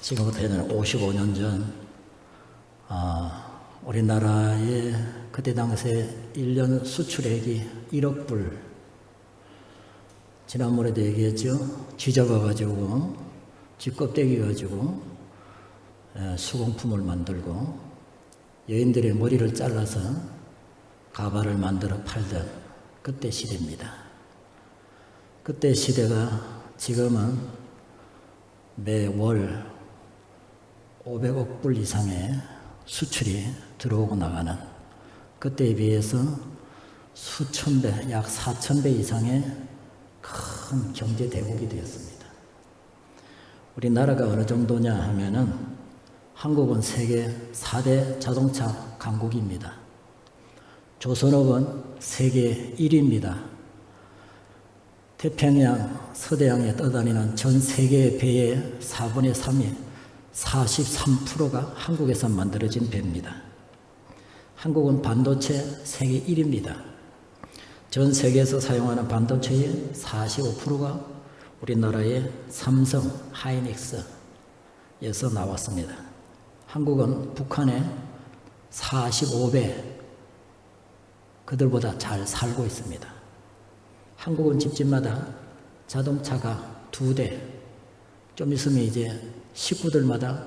지금부터는 55년 전 우리나라의 그때 당시에 1년 수출액이 1억 불, 지난번에도 얘기했죠. 쥐 잡아가지고 쥐 껍데기 가지고 수공품을 만들고 여인들의 머리를 잘라서 가발을 만들어 팔던 그때 시대입니다. 그때 시대가 지금은 매월 500억 불 이상의 수출이 들어오고 나가는, 그때에 비해서 수천 배, 약 4천 배 이상의 큰 경제 대국이 되었습니다. 우리나라가 어느 정도냐 하면은 한국은 세계 4대 자동차 강국입니다. 조선업은 세계 1위입니다. 태평양, 서대양에 떠다니는 전 세계의 배의 4분의 3이 43%가 한국에서 만들어진 배입니다. 한국은 반도체 세계 1위입니다. 전 세계에서 사용하는 반도체의 45%가 우리나라의 삼성, 하이닉스에서 나왔습니다. 한국은 북한의 45배 그들보다 잘 살고 있습니다. 한국은 집집마다 자동차가 2대, 좀 있으면 이제 식구들마다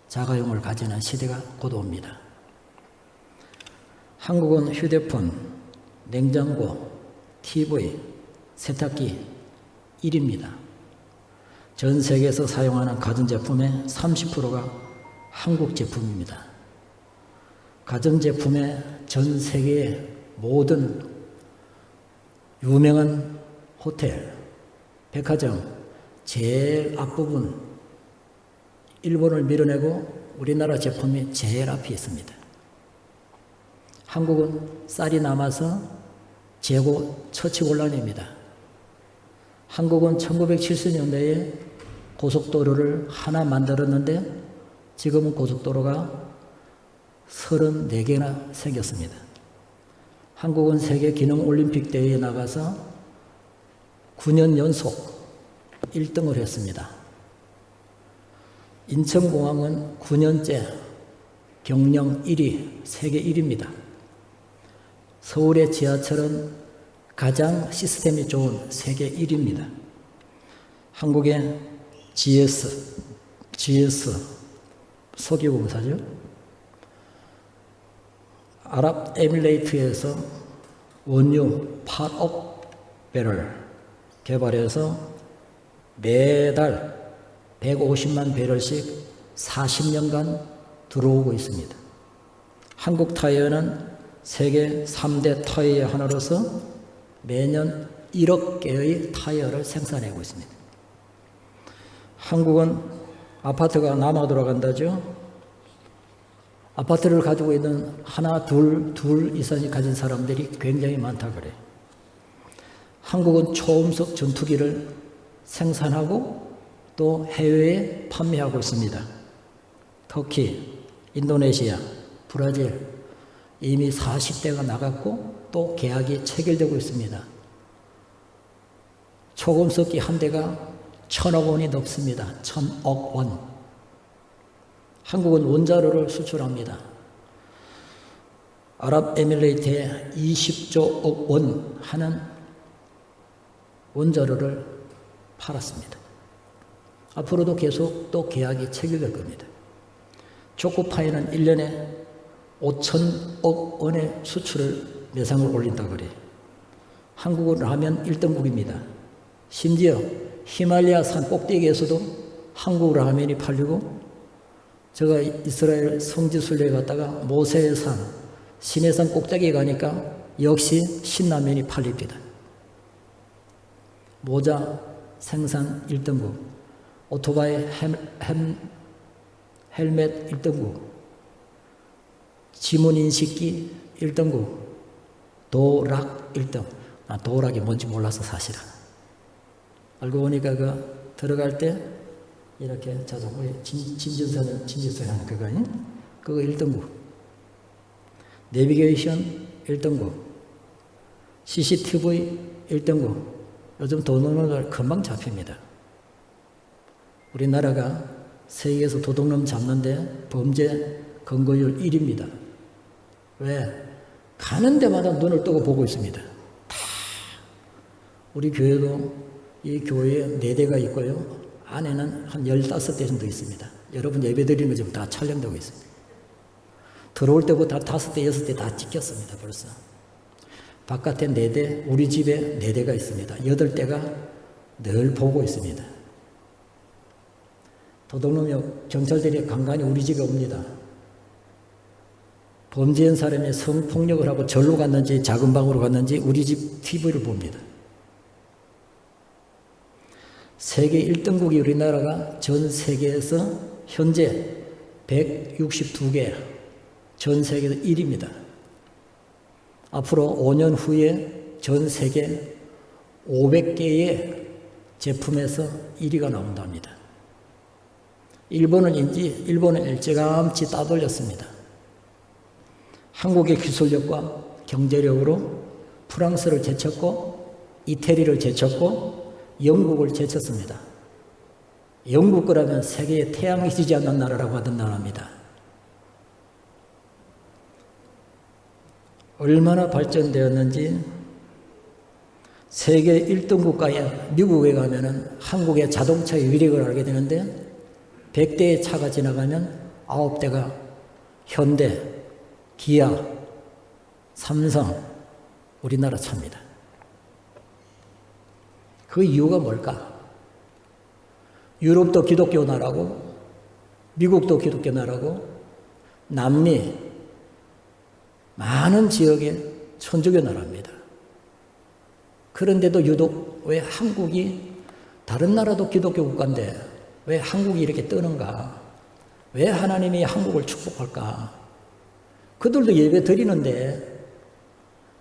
자가용을 가지는 시대가 곧 옵니다. 한국은 휴대폰, 냉장고, TV, 세탁기 1위입니다. 전 세계에서 사용하는 가전제품의 30%가 한국 제품입니다. 가전제품의 전 세계의 모든 유명한 호텔, 백화점 제일 앞부분 일본을 밀어내고 우리나라 제품이 제일 앞에 있습니다. 한국은 쌀이 남아서 재고 처치곤란입니다. 한국은 1970년대에 고속도로를 하나 만들었는데 지금은 고속도로가 34개나 생겼습니다. 한국은 세계 기능올림픽 대회에 나가서 9년 연속 1등을 했습니다. 인천공항은 9년째 경영 1위, 세계 1위입니다. 서울의 지하철은 가장 시스템이 좋은 세계 1위입니다. 한국의 GS 석유공사죠. 아랍에미레이트에서 원유 8억 배럴 개발해서 매달 150만 배럴씩 40년간 들어오고 있습니다. 한국 타이어는 세계 3대 타이어의 하나로서 매년 1억 개의 타이어를 생산하고 있습니다. 한국은 아파트가 남아 돌아간다죠. 아파트를 가지고 있는 하나, 둘 이상이 가진 사람들이 굉장히 많다 그래요. 한국은 초음속 전투기를 생산하고 또 해외에 판매하고 있습니다. 터키, 인도네시아, 브라질 이미 40대가 나갔고 또 계약이 체결되고 있습니다. 초음속기 한 대가 1,000억 원이 넘습니다. 1,000억 원. 한국은 원자로를 수출합니다. 아랍에미레이트에 20조 원 하는 원자로를 팔았습니다. 앞으로도 계속 또 계약이 체결될 겁니다. 초코파이는 1년에 5천억 원의 수출을 매상을 올린다 그래요. 한국은 라면 1등국입니다. 심지어 히말라야 산 꼭대기에서도 한국 라면이 팔리고, 제가 이스라엘 성지순례에 갔다가 모세의 산, 신의 산 꼭대기에 가니까 역시 신라면이 팔립니다. 모자 생산 1등국, 오토바이 헬멧 1등국, 지문인식기 1등국, 도락 1등. 도락이 뭔지 몰라서 사실은. 알고 보니까 그 들어갈 때 이렇게 자동으로 진진선을 하는 그거 1등국. 내비게이션 1등국. CCTV 1등국. 요즘 돈 넣는 걸 금방 잡힙니다. 우리나라가 세계에서 도둑놈 잡는데 범죄 건거율 1위입니다. 왜? 가는 데마다 눈을 뜨고 보고 있습니다. 다. 우리 교회도 이 교회에 4대가 있고요. 안에는 한 15대 정도 있습니다. 여러분 예배 드리는 거 지금 다 촬영되고 있습니다. 들어올 때부터 5대, 6대 다 찍혔습니다. 벌써. 바깥에 4대, 우리 집에 4대가 있습니다. 8대가 늘 보고 있습니다. 도둑놈이 경찰들이 간간히 우리 집에 옵니다. 범죄한 사람이 성폭력을 하고 절로 갔는지 작은 방으로 갔는지 우리 집 TV를 봅니다. 세계 1등국이 우리나라가 전 세계에서 현재 162개, 전 세계에서 1위입니다. 앞으로 5년 후에 전 세계 500개의 제품에서 1위가 나온답니다. 일본은 일제감치 따돌렸습니다. 한국의 기술력과 경제력으로 프랑스를 제쳤고 이태리를 제쳤고 영국을 제쳤습니다. 영국 거라면 세계에 태양이 지지 않는 나라라고 하던 나라입니다. 얼마나 발전되었는지 세계 1등 국가에 미국에 가면은 한국의 자동차의 위력을 알게 되는데 100대의 차가 지나가면 9대가 현대, 기아, 삼성, 우리나라 차입니다. 그 이유가 뭘까? 유럽도 기독교 나라고, 미국도 기독교 나라고, 남미, 많은 지역에 천주교 나라입니다. 그런데도 유독 왜 한국이 다른 나라도 기독교 국가인데 왜 한국이 이렇게 뜨는가? 왜 하나님이 한국을 축복할까? 그들도 예배 드리는데,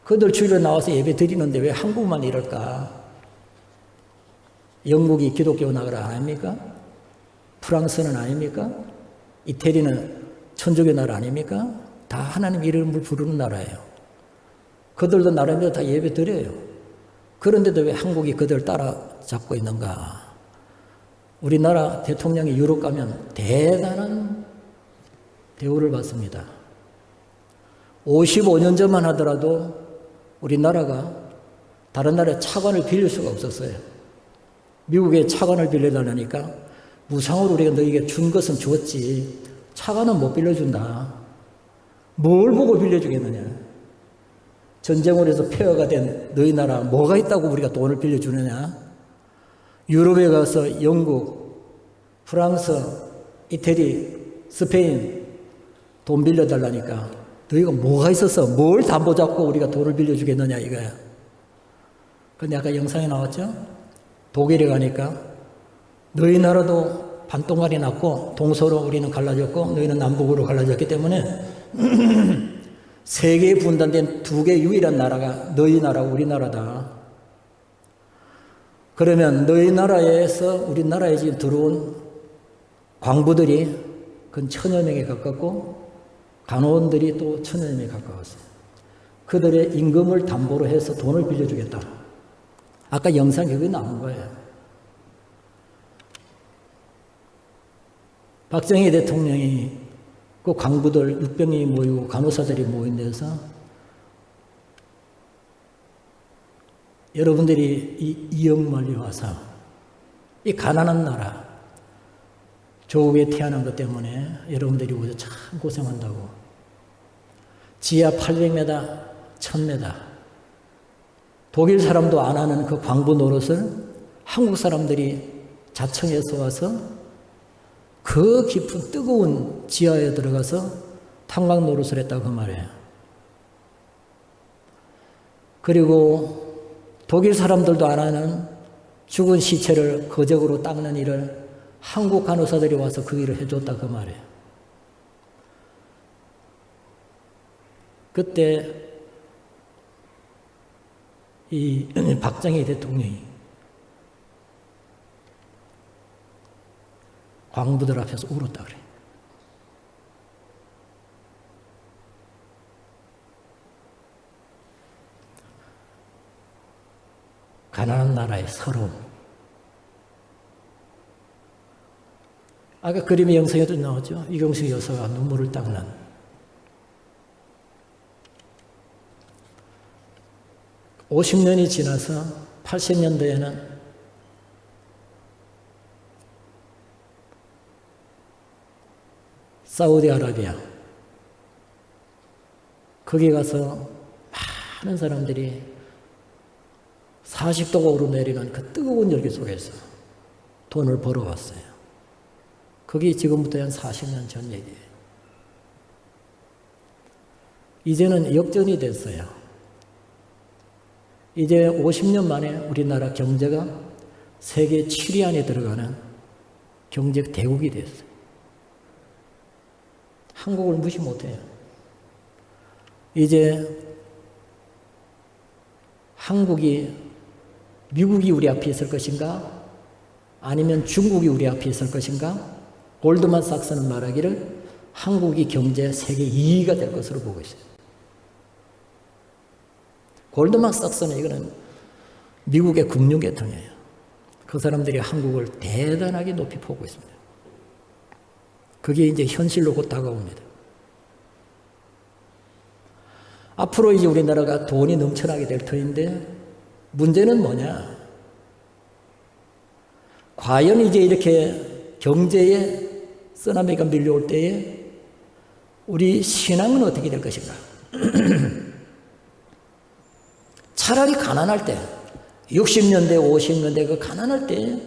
그들 주일에 나와서 예배 드리는데 왜 한국만 이럴까? 영국이 기독교 나라 아닙니까? 프랑스는 아닙니까? 이태리는 천주교 나라 아닙니까? 다 하나님 이름을 부르는 나라예요. 그들도 나름대로 다 예배 드려요. 그런데도 왜 한국이 그들 따라잡고 있는가? 우리나라 대통령이 유럽 가면 대단한 대우를 받습니다. 55년 전만 하더라도 우리나라가 다른 나라에 차관을 빌릴 수가 없었어요. 미국에 차관을 빌려달라니까 무상으로 우리가 너희에게 준 것은 주었지 차관은 못 빌려준다. 뭘 보고 빌려주겠느냐. 전쟁으로 해서 폐허가 된 너희 나라 뭐가 있다고 우리가 돈을 빌려주느냐. 유럽에 가서 영국, 프랑스, 이태리, 스페인 돈 빌려달라니까 너희가 뭐가 있어서 뭘 담보 잡고 우리가 돈을 빌려주겠느냐 이거야. 근데 아까 영상에 나왔죠? 독일에 가니까 너희 나라도 반동아리 났고 동서로 우리는 갈라졌고 너희는 남북으로 갈라졌기 때문에 세계에 분단된 2개 유일한 나라가 너희 나라고 우리나라다. 그러면 너희 나라에서 우리나라에 지금 들어온 광부들이 근 1000여 명에 가깝고 간호원들이 또 1000여 명에 가까웠어요. 그들의 임금을 담보로 해서 돈을 빌려주겠다. 아까 영상에 그게 나온 거예요. 박정희 대통령이 그 광부들 600명이 모이고 간호사들이 모인 데서 여러분들이 이 이역만리 와서 이 가난한 나라 조국에 태어난 것 때문에 여러분들이 오셔서 참 고생한다고 지하 800m, 1000m 독일 사람도 안 하는 그 광부 노릇을 한국 사람들이 자청해서 와서 그 깊은 뜨거운 지하에 들어가서 탄광 노릇을 했다고 그 말이에요. 그리고 독일 사람들도 안 하는 죽은 시체를 거적으로 닦는 일을 한국 간호사들이 와서 그 일을 해줬다 그 말이에요. 그때 이 박정희 대통령이 광부들 앞에서 울었다 그래. 가난한 나라의 서러움. 아까 그림의 영상에도 나오죠. 이경수 여사가 눈물을 닦는. (50년이) 지나서 80년대에는 사우디아라비아 거기 가서 많은 사람들이 40도가 오르내리는 그 뜨거운 열기 속에서 돈을 벌어왔어요. 그게 지금부터 한 40년 전 얘기예요. 이제는 역전이 됐어요. 이제 50년 만에 우리나라 경제가 세계 7위 안에 들어가는 경제 대국이 됐어요. 한국을 무시 못해요. 이제 미국이 우리 앞에 있을 것인가? 아니면 중국이 우리 앞에 있을 것인가? 골드만삭스는 말하기를 한국이 경제 세계 2위가 될 것으로 보고 있어요. 골드만삭스는 이거는 미국의 금융계통이에요. 그 사람들이 한국을 대단하게 높이 보고 있습니다. 그게 이제 현실로 곧 다가옵니다. 앞으로 이제 우리나라가 돈이 넘쳐나게 될 터인데 문제는 뭐냐? 과연 이제 이렇게 경제에 쓰나미가 밀려올 때에 우리 신앙은 어떻게 될 것인가? 차라리 가난할 때 60년대 50년대 그 가난할 때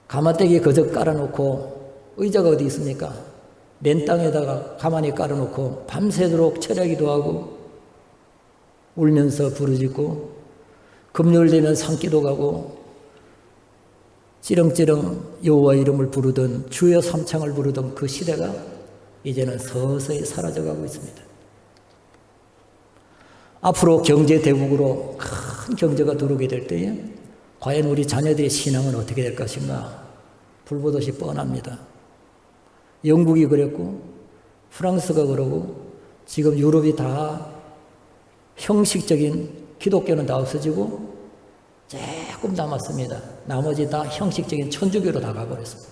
가마떼기 그저 깔아놓고 의자가 어디 있습니까? 맨 땅에다가 가만히 깔아놓고 밤새도록 철야기도 하고 울면서 부르짖고 금요일 되면 산기도 가고 찌렁찌렁 여호와 이름을 부르던 주여 삼창을 부르던 그 시대가 이제는 서서히 사라져가고 있습니다. 앞으로 경제 대국으로 큰 경제가 들어오게 될 때에 과연 우리 자녀들의 신앙은 어떻게 될 것인가? 불보듯이 뻔합니다. 영국이 그랬고 프랑스가 그러고 지금 유럽이 다 형식적인 기독교는 다 없어지고 조금 남았습니다. 나머지 다 형식적인 천주교로 다 가버렸습니다.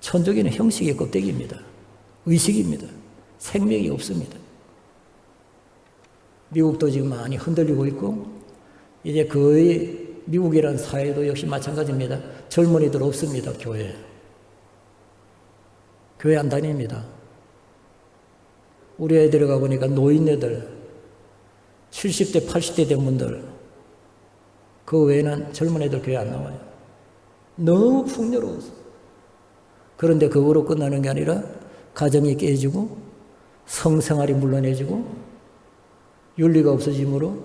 천주교는 형식의 껍데기입니다. 의식입니다. 생명이 없습니다. 미국도 지금 많이 흔들리고 있고 이제 거의 미국이라는 사회도 역시 마찬가지입니다. 젊은이들 없습니다. 교회에. 교회 안 다닙니다. 우리 애들이 가보니까 노인네들 70대 80대 된 분들 그 외에는 젊은 애들 교회 안 나와요. 너무 풍요로워서. 그런데 그거로 끝나는 게 아니라 가정이 깨지고 성생활이 물러내지고 윤리가 없어지므로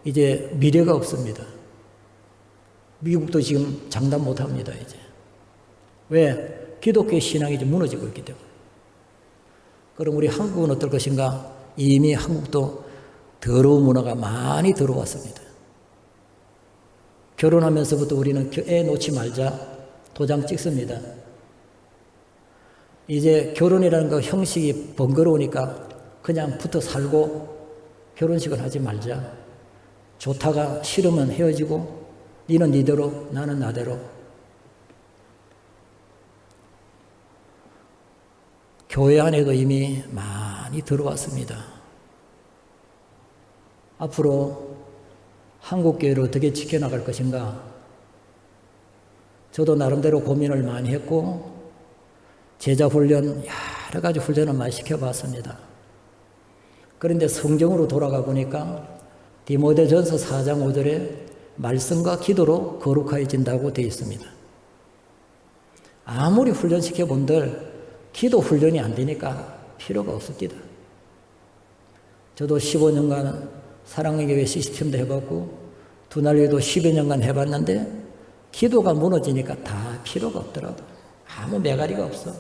이제 미래가 없습니다. 미국도 지금 장담 못합니다. 이제. 왜? 기독교의 신앙이 좀 무너지고 있기 때문에. 그럼 우리 한국은 어떨 것인가? 이미 한국도 더러운 문화가 많이 들어왔습니다. 결혼하면서부터 우리는 애 놓지 말자 도장 찍습니다. 이제 결혼이라는 거 형식이 번거로우니까 그냥 붙어 살고 결혼식을 하지 말자. 좋다가 싫으면 헤어지고 니는 니대로 나는 나대로. 교회 안에도 이미 많이 들어왔습니다. 앞으로 한국교회를 어떻게 지켜나갈 것인가? 저도 나름대로 고민을 많이 했고 제자 훈련, 여러 가지 훈련을 많이 시켜봤습니다. 그런데 성경으로 돌아가 보니까 디모데전서 4장 5절에 말씀과 기도로 거룩해진다고 되어 있습니다. 아무리 훈련시켜 본들 기도 훈련이 안 되니까 필요가 없습니다. 저도 15년간 사랑의 교회 시스템도 해봤고 두날교도 10여 년간 해봤는데 기도가 무너지니까 다 필요가 없더라고. 아무 매가리가 없어.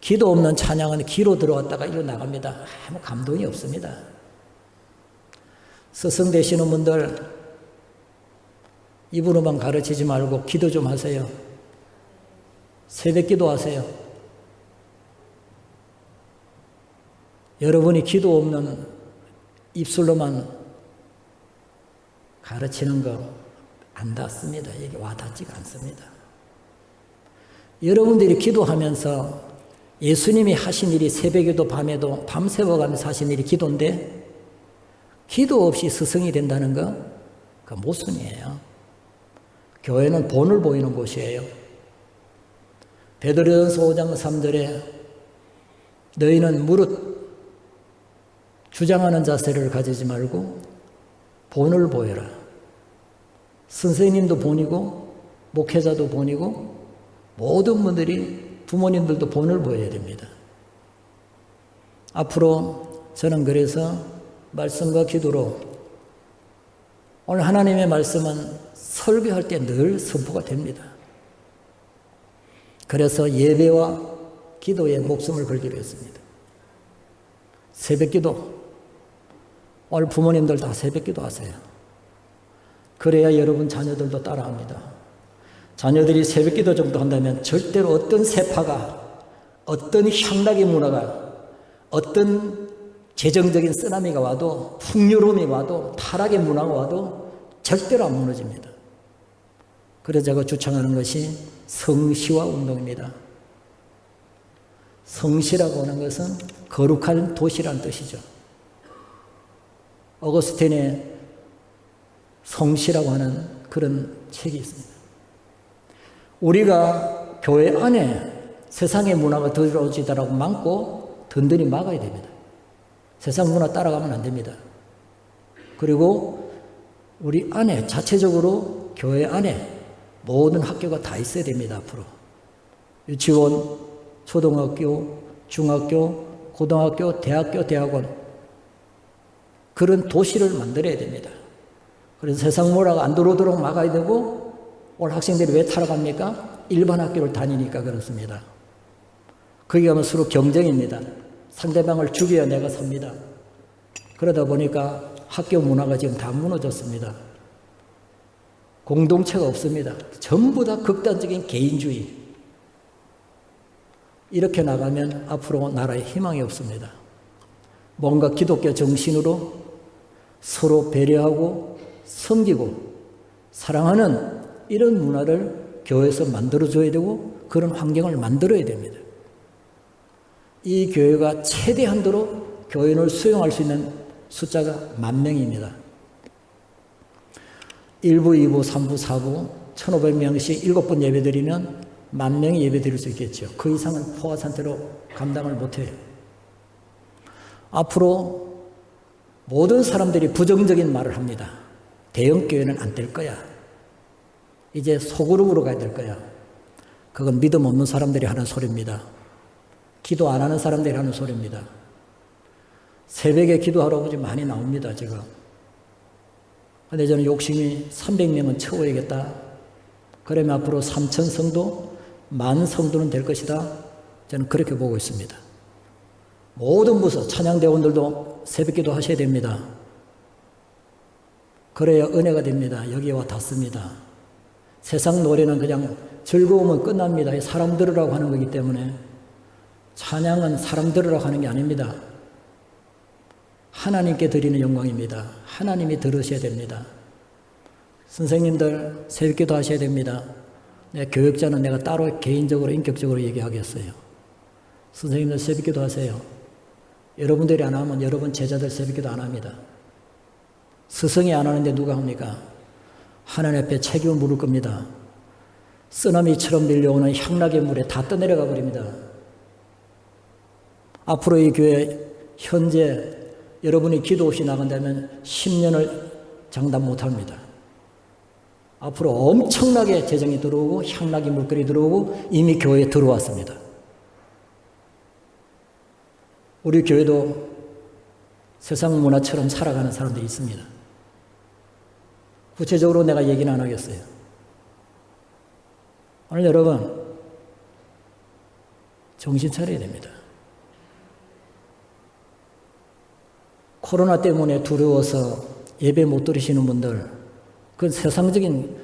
기도 없는 찬양은 기로 들어왔다가 이로 나갑니다. 아무 감동이 없습니다. 스승 되시는 분들 입으로만 가르치지 말고 기도 좀 하세요. 새벽 기도하세요. 여러분이 기도 없는 입술로만 가르치는 거 안 닿습니다. 이게 와닿지가 않습니다. 여러분들이 기도하면서 예수님이 하신 일이 새벽에도 밤에도 밤새워가면서 하신 일이 기도인데 기도 없이 스승이 된다는 거 그 모순이에요. 교회는 본을 보이는 곳이에요. 베드로전서 5장 3절에 너희는 무릇 주장하는 자세를 가지지 말고 본을 보여라. 선생님도 본이고 목회자도 본이고 모든 분들이 부모님들도 본을 보여야 됩니다. 앞으로 저는 그래서 말씀과 기도로 오늘 하나님의 말씀은 설교할 때 늘 선포가 됩니다. 그래서 예배와 기도에 목숨을 걸기로 했습니다. 새벽기도, 오늘 부모님들 다 새벽기도 하세요. 그래야 여러분 자녀들도 따라합니다. 자녀들이 새벽기도 정도 한다면 절대로 어떤 세파가, 어떤 향락의 문화가, 어떤 재정적인 쓰나미가 와도, 풍요로움이 와도, 타락의 문화가 와도 절대로 안 무너집니다. 그래서 제가 주창하는 것이 성시와 운동입니다. 성시라고 하는 것은 거룩한 도시라는 뜻이죠. 어거스틴의 성시라고 하는 그런 책이 있습니다. 우리가 교회 안에 세상의 문화가 들어오지더라고 막고 든든히 막아야 됩니다. 세상 문화 따라가면 안 됩니다. 그리고 우리 안에 자체적으로 교회 안에 모든 학교가 다 있어야 됩니다. 앞으로 유치원, 초등학교, 중학교, 고등학교, 대학교, 대학원 그런 도시를 만들어야 됩니다. 그래서 세상 문화가 안 들어오도록 막아야 되고 오늘 학생들이 왜 타락합니까? 일반 학교를 다니니까 그렇습니다. 거기 가면 서로 경쟁입니다. 상대방을 죽여야 내가 삽니다. 그러다 보니까 학교 문화가 지금 다 무너졌습니다. 공동체가 없습니다. 전부 다 극단적인 개인주의. 이렇게 나가면 앞으로 나라에 희망이 없습니다. 뭔가 기독교 정신으로 서로 배려하고 섬기고 사랑하는 이런 문화를 교회에서 만들어줘야 되고 그런 환경을 만들어야 됩니다. 이 교회가 최대한도로 교인을 수용할 수 있는 숫자가 10,000명입니다. 1부, 2부, 3부, 4부 1,500명씩 7번 예배드리면 10,000명이 예배드릴 수 있겠죠. 그 이상은 포화 상태로 감당을 못해요. 앞으로 모든 사람들이 부정적인 말을 합니다. 대형교회는 안 될 거야. 이제 소그룹으로 가야 될 거야. 그건 믿음 없는 사람들이 하는 소리입니다. 기도 안 하는 사람들이 하는 소리입니다. 새벽에 기도하러 오지 많이 나옵니다, 제가. 근데 저는 욕심이 300명은 채워야겠다. 그러면 앞으로 3,000 성도, 10,000 성도는 될 것이다. 저는 그렇게 보고 있습니다. 모든 부서, 찬양대원들도 새벽 기도 하셔야 됩니다. 그래야 은혜가 됩니다. 여기에 와 닿습니다. 세상 노래는 그냥 즐거우면 끝납니다. 사람 들으라고 하는 거기 때문에 찬양은 사람 들으라고 하는 게 아닙니다. 하나님께 드리는 영광입니다. 하나님이 들으셔야 됩니다. 선생님들 새벽기도 하셔야 됩니다. 교육자는 내가 따로 개인적으로 인격적으로 얘기하겠어요. 선생님들 새벽기도 하세요. 여러분들이 안 하면 여러분 제자들 새벽기도 안 합니다. 스승이 안 하는데 누가 합니까? 하나님 앞에 책임을 물을 겁니다. 쓰나미처럼 밀려오는 향락의 물에 다 떠내려가 버립니다. 앞으로 이 교회 현재 여러분이 기도 없이 나간다면 10년을 장담 못합니다. 앞으로 엄청나게 재정이 들어오고 향락의 물결이 들어오고 이미 교회에 들어왔습니다. 우리 교회도 세상 문화처럼 살아가는 사람들이 있습니다. 구체적으로 내가 얘기는 안 하겠어요. 오늘 여러분 정신 차려야 됩니다. 코로나 때문에 두려워서 예배 못 드리시는 분들, 그건 세상적인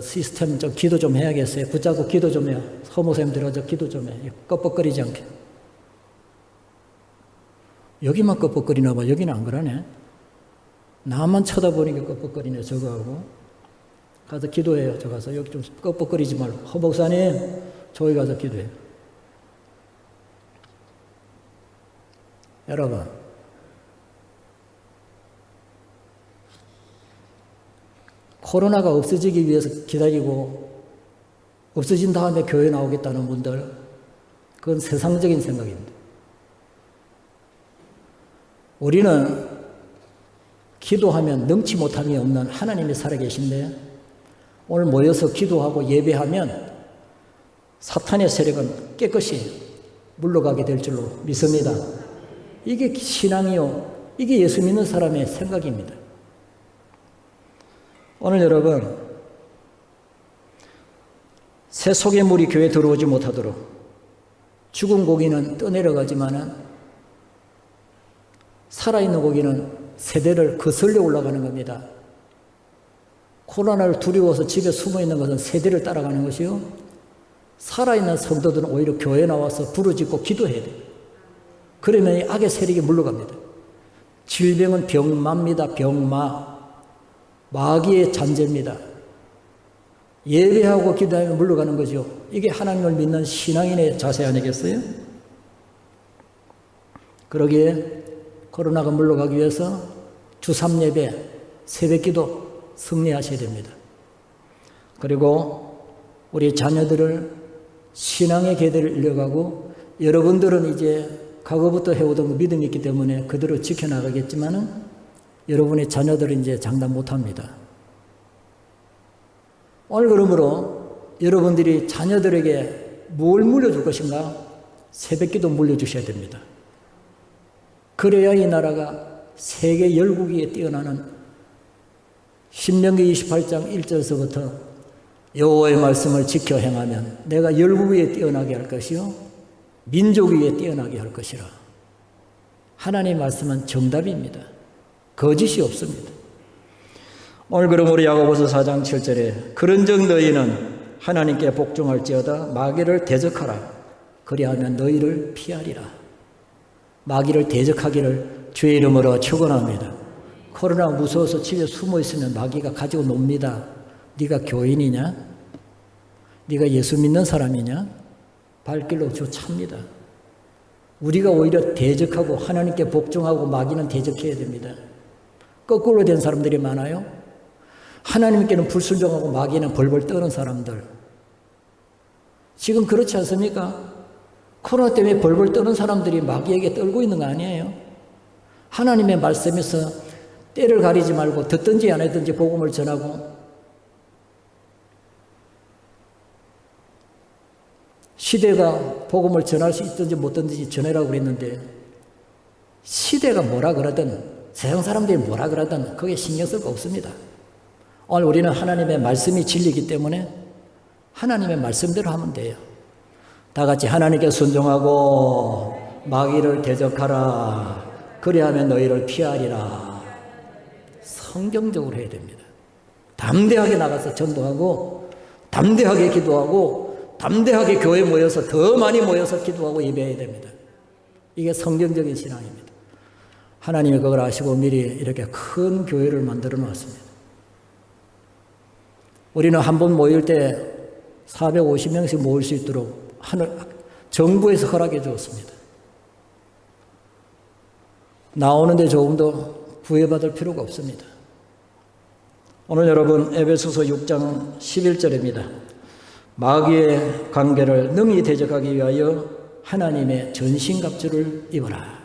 시스템 좀 기도 좀 해야겠어요. 붙잡고 기도 좀 해요. 서모쌤 들어서 기도 좀 해. 껍벅거리지 않게. 여기만 껍벅거리나 봐. 여기는 안 그러네. 나만 쳐다보니까 껍벅거리네. 저거하고. 가서 기도해요. 저 가서 여기 좀 껍벅거리지 말고. 허 목사님 교회 가서 기도해요. 여러분, 코로나가 없어지기 위해서 기다리고 없어진 다음에 교회 나오겠다는 분들, 그건 세상적인 생각입니다. 우리는 기도하면 능치 못함이 없는 하나님이 살아계신데 오늘 모여서 기도하고 예배하면 사탄의 세력은 깨끗이 물러가게 될 줄로 믿습니다. 이게 신앙이요, 이게 예수 믿는 사람의 생각입니다. 오늘 여러분, 새 속의 물이 교회에 들어오지 못하도록 죽은 고기는 떠내려가지만은 살아있는 고기는 세대를 거슬려 올라가는 겁니다. 코로나를 두려워서 집에 숨어있는 것은 세대를 따라가는 것이요, 살아있는 성도들은 오히려 교회에 나와서 부르짖고 기도해야 돼요. 그러면 이 악의 세력이 물러갑니다. 질병은 병마입니다. 병마. 마귀의 잔재입니다. 예배하고 기도하면 물러가는 거죠. 이게 하나님을 믿는 신앙인의 자세 아니겠어요? 그러기에 코로나가 물러가기 위해서 주 3예배, 새벽기도 승리하셔야 됩니다. 그리고 우리 자녀들을 신앙의 계대를 이어가고, 여러분들은 이제 과거부터 해오던 믿음이 있기 때문에 그대로 지켜나가겠지만은 여러분의 자녀들은 이제 장담 못합니다. 오늘 그러므로 여러분들이 자녀들에게 뭘 물려줄 것인가? 새벽기도 물려주셔야 됩니다. 그래야 이 나라가 세계 열국위에 뛰어나는 신명기 28장 1절서부터 여호와의 말씀을 지켜 행하면 내가 열국위에 뛰어나게 할 것이요 민족 위에 뛰어나게 할 것이라. 하나님의 말씀은 정답입니다. 거짓이 없습니다. 오늘 그러므로 야고보서 4장 7절에 그런즉 너희는 하나님께 복종할지어다 마귀를 대적하라. 그리하면 너희를 피하리라. 마귀를 대적하기를 주의 이름으로 축원합니다. 코로나 무서워서 집에 숨어 있으면 마귀가 가지고 놉니다. 네가 교인이냐? 네가 예수 믿는 사람이냐? 발길로 쫓아갑니다. 우리가 오히려 대적하고 하나님께 복종하고 마귀는 대적해야 됩니다. 거꾸로 된 사람들이 많아요. 하나님께는 불순종하고 마귀는 벌벌 떠는 사람들. 지금 그렇지 않습니까? 코로나 때문에 벌벌 떠는 사람들이 마귀에게 떨고 있는 거 아니에요? 하나님의 말씀에서 때를 가리지 말고 듣든지 안 했든지 복음을 전하고, 시대가 복음을 전할 수 있든지 못든지 전해라고 그랬는데, 시대가 뭐라 그러든 세상 사람들이 뭐라 그러든 그게 신경 쓸 거 없습니다. 오늘 우리는 하나님의 말씀이 진리이기 때문에 하나님의 말씀대로 하면 돼요. 다 같이 하나님께 순종하고 마귀를 대적하라. 그리하면 너희를 피하리라. 성경적으로 해야 됩니다. 담대하게 나가서 전도하고, 담대하게 기도하고, 담대하게 교회에 모여서 더 많이 모여서 기도하고 예배해야 됩니다. 이게 성경적인 신앙입니다. 하나님이 그걸 아시고 미리 이렇게 큰 교회를 만들어 놨습니다. 우리는 한 번 모일 때 450명씩 모일 수 있도록 정부에서 허락해 주었습니다. 나오는데 조금 더 구애받을 필요가 없습니다. 오늘 여러분 에베소서 6장 11절입니다. 마귀의 관계를 능히 대적하기 위하여 하나님의 전신갑주를 입어라.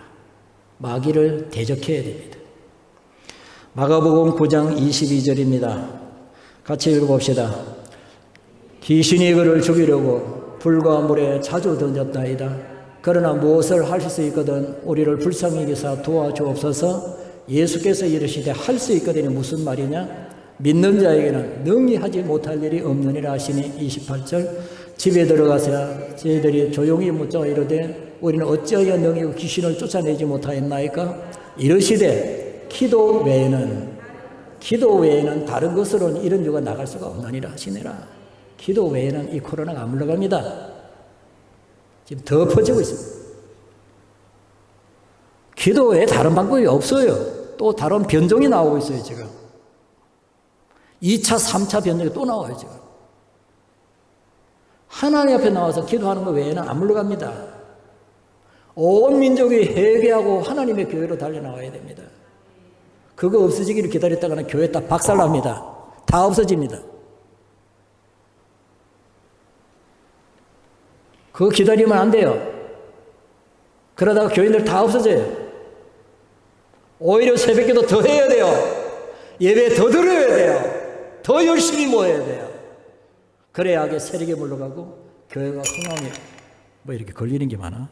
마귀를 대적해야 됩니다. 마가복음 9장 22절입니다. 같이 읽어봅시다. 귀신이 그를 죽이려고 불과 물에 자주 던졌나이다. 그러나 무엇을 할 수 있거든 우리를 불쌍히 여기사 도와주옵소서. 예수께서 이르시되 할 수 있거든이 무슨 말이냐? 믿는 자에게는 능히 하지 못할 일이 없느니라 하시니 28절 집에 들어가서 저희들이 조용히 묻자 이르되 우리는 어찌하여 능히 귀신을 쫓아내지 못하였나이까? 이르시되 기도 외에는 다른 것으로는 이런 유가 나갈 수가 없느니라 하시니라. 기도 외에는 이 코로나가 안 물러갑니다. 지금 더 퍼지고 있습니다. 기도 외에 다른 방법이 없어요. 또 다른 변종이 나오고 있어요. 지금 2차, 3차 변종이 또 나와요. 지금 하나님 앞에 나와서 기도하는 것 외에는 안 물러갑니다. 온 민족이 회개하고 하나님의 교회로 달려나와야 됩니다. 그거 없어지기를 기다렸다가는 교회 딱 박살납니다. 다 없어집니다. 그거 기다리면 안 돼요. 그러다가 교인들 다 없어져요. 오히려 새벽기도 더 해야 돼요. 예배 더 드려야 돼요. 더 열심히 모여야 돼요. 그래야 악의 세력에 물러가고 교회가 흥황에 뭐 이렇게 걸리는 게 많아.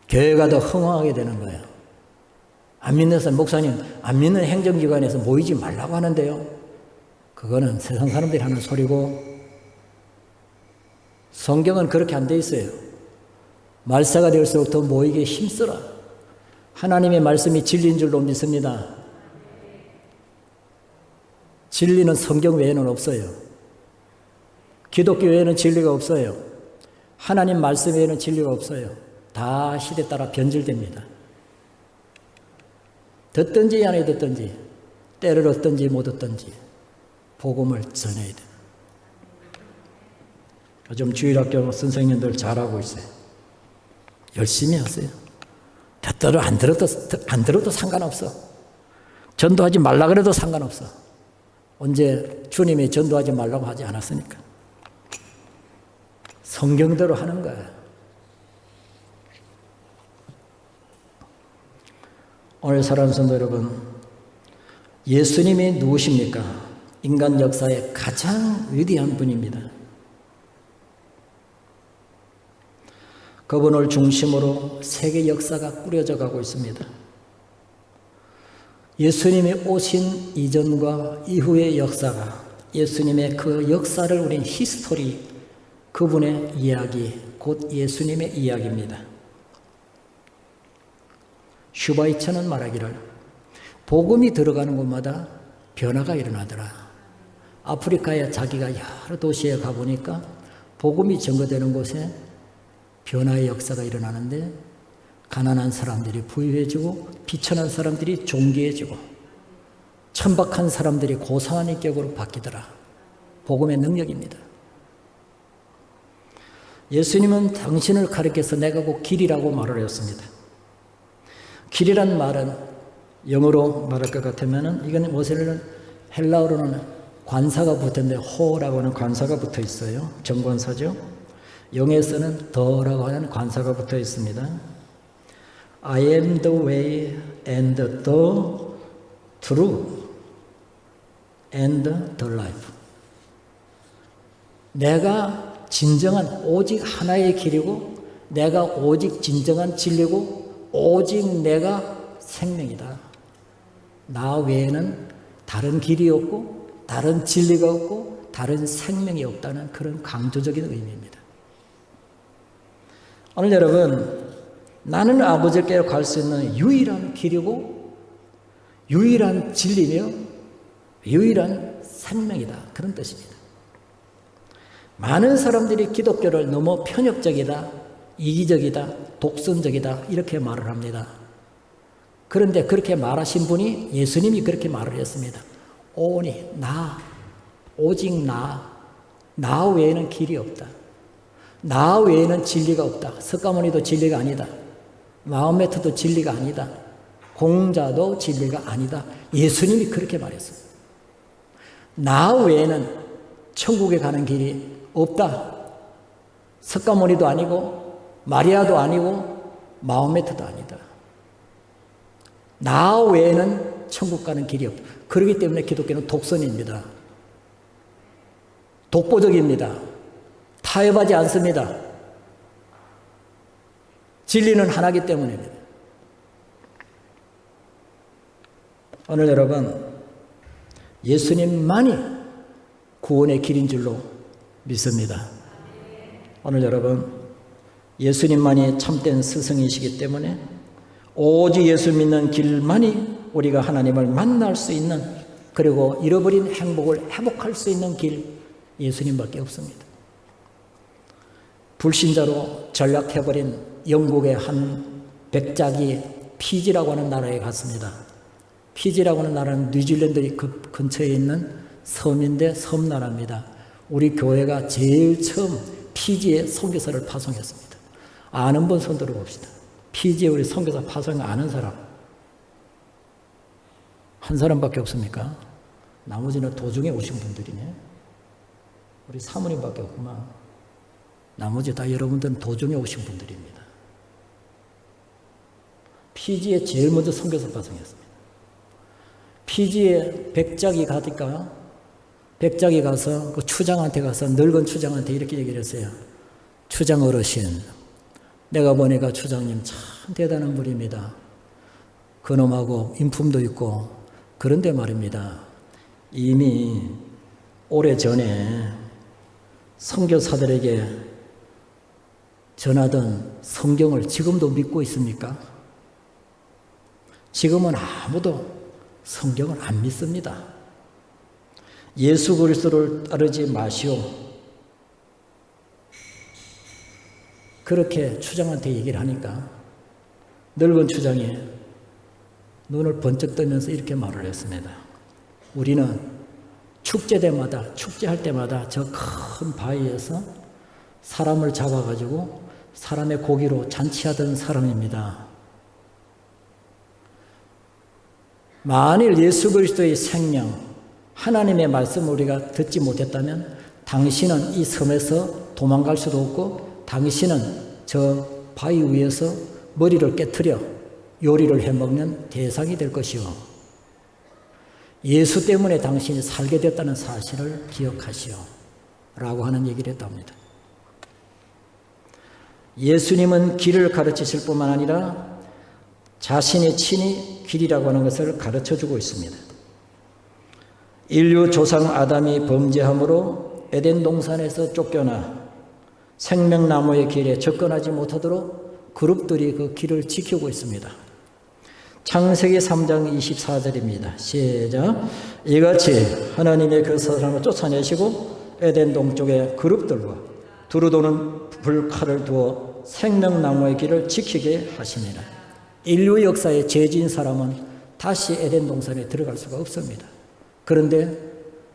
교회가 더 흥황하게 되는 거예요. 안 믿는 사람, 목사님, 안 믿는 행정기관에서 모이지 말라고 하는데요. 그거는 세상 사람들이 하는 소리고, 성경은 그렇게 안 돼 있어요. 말세가 될수록 더 모이기에 힘쓰라. 하나님의 말씀이 진리인 줄로 믿습니다. 진리는 성경 외에는 없어요. 기독교 외에는 진리가 없어요. 하나님 말씀 외에는 진리가 없어요. 다 시대 따라 변질됩니다. 듣든지 안 듣든지, 때를 얻든지 못 얻든지 복음을 전해야 돼요. 요즘 주일학교 선생님들 잘하고 있어요. 열심히 하세요. 때때로 안 들어도 상관없어. 전도하지 말라 그래도 상관없어. 언제 주님이 전도하지 말라고 하지 않았으니까. 성경대로 하는 거야. 오늘 사랑하는 성도 여러분, 예수님이 누구십니까? 인간 역사의 가장 위대한 분입니다. 그분을 중심으로 세계 역사가 꾸려져 가고 있습니다. 예수님이 오신 이전과 이후의 역사가, 예수님의 그 역사를 우린 히스토리, 그분의 이야기, 곧 예수님의 이야기입니다. 슈바이처는 말하기를 복음이 들어가는 곳마다 변화가 일어나더라. 아프리카에 자기가 여러 도시에 가보니까 복음이 전거되는 곳에 변화의 역사가 일어나는데, 가난한 사람들이 부유해지고 비천한 사람들이 존귀해지고 천박한 사람들이 고상한 인격으로 바뀌더라. 복음의 능력입니다. 예수님은 당신을 가리켜서 내가 곧 길이라고 말을 했습니다. 길이란 말은 영어로 말할 것 같으면 이건 무엇을 헬라어로는 관사가 붙었는데 호라고 하는 관사가 붙어 있어요. 정관사죠. 영에서는 더라고 하는 관사가 붙어 있습니다. I am the way and the truth and the life. 내가 진정한 오직 하나의 길이고, 내가 오직 진정한 진리고, 오직 내가 생명이다. 나 외에는 다른 길이 없고 다른 진리가 없고 다른 생명이 없다는 그런 강조적인 의미입니다. 오늘 여러분, 나는 아버지께로 갈 수 있는 유일한 길이고 유일한 진리며 유일한 생명이다. 그런 뜻입니다. 많은 사람들이 기독교를 너무 편협적이다, 이기적이다, 독선적이다 이렇게 말을 합니다. 그런데 그렇게 말하신 분이 예수님이 그렇게 말을 했습니다. 오니 오직 나 외에는 길이 없다. 나 외에는 진리가 없다. 석가모니도 진리가 아니다. 마호메트도 진리가 아니다. 공자도 진리가 아니다. 예수님이 그렇게 말했어요. 나 외에는 천국에 가는 길이 없다. 석가모니도 아니고 마리아도 아니고 마호메트도 아니다. 나 외에는 천국 가는 길이 없다. 그렇기 때문에 기독교는 독선입니다. 독보적입니다. 타협하지 않습니다. 진리는 하나이기 때문입니다. 오늘 여러분, 예수님만이 구원의 길인 줄로 믿습니다. 오늘 여러분, 예수님만이 참된 스승이시기 때문에 오직 예수 믿는 길만이 우리가 하나님을 만날 수 있는, 그리고 잃어버린 행복을 회복할 수 있는 길, 예수님밖에 없습니다. 불신자로 전락해버린 영국의 한 백작이 피지라고 하는 나라에 갔습니다. 피지라고 하는 나라는 뉴질랜드 근처에 있는 섬인데 섬나라입니다. 우리 교회가 제일 처음 피지에 선교사를 파송했습니다. 아는 분 손 들어봅시다. 피지에 우리 선교사 파송을 아는 사람. 한 사람밖에 없습니까? 나머지는 도중에 오신 분들이네. 우리 사모님밖에 없구만. 나머지 다 여러분들은 도중에 오신 분들입니다. 피지에 제일 먼저 선교사 파송했습니다. 피지에 백작이 가니까 백작이 가서 그 추장한테 가서 늙은 추장한테 이렇게 얘기를 했어요. 추장 어르신, 내가 보니까 추장님 참 대단한 분입니다. 그놈하고 인품도 있고 그런데 말입니다. 이미 오래전에 선교사들에게 전하던 성경을 지금도 믿고 있습니까? 지금은 아무도 성경을 안 믿습니다. 예수 그리스도를 따르지 마시오. 그렇게 추장한테 얘기를 하니까 늙은 추장이 눈을 번쩍 뜨면서 이렇게 말을 했습니다. 우리는 축제할 때마다 저 큰 바위에서 사람을 잡아가지고 사람의 고기로 잔치하던 사람입니다. 만일 예수 그리스도의 생명, 하나님의 말씀을 우리가 듣지 못했다면 당신은 이 섬에서 도망갈 수도 없고 당신은 저 바위 위에서 머리를 깨트려 요리를 해먹는 대상이 될 것이요. 예수 때문에 당신이 살게 됐다는 사실을 기억하시오. 라고 하는 얘기를 했답니다. 예수님은 길을 가르치실 뿐만 아니라 자신이 친히 길이라고 하는 것을 가르쳐주고 있습니다. 인류 조상 아담이 범죄함으로 에덴 동산에서 쫓겨나 생명나무의 길에 접근하지 못하도록 그룹들이 그 길을 지키고 있습니다. 창세기 3장 24절입니다. 시작. 이같이 하나님의 그 사람을 쫓아내시고 에덴 동쪽의 그룹들과 두루 도는 불칼을 두어 생명나무의 길을 지키게 하시니라. 인류 역사에 죄진 사람은 다시 에덴 동산에 들어갈 수가 없습니다. 그런데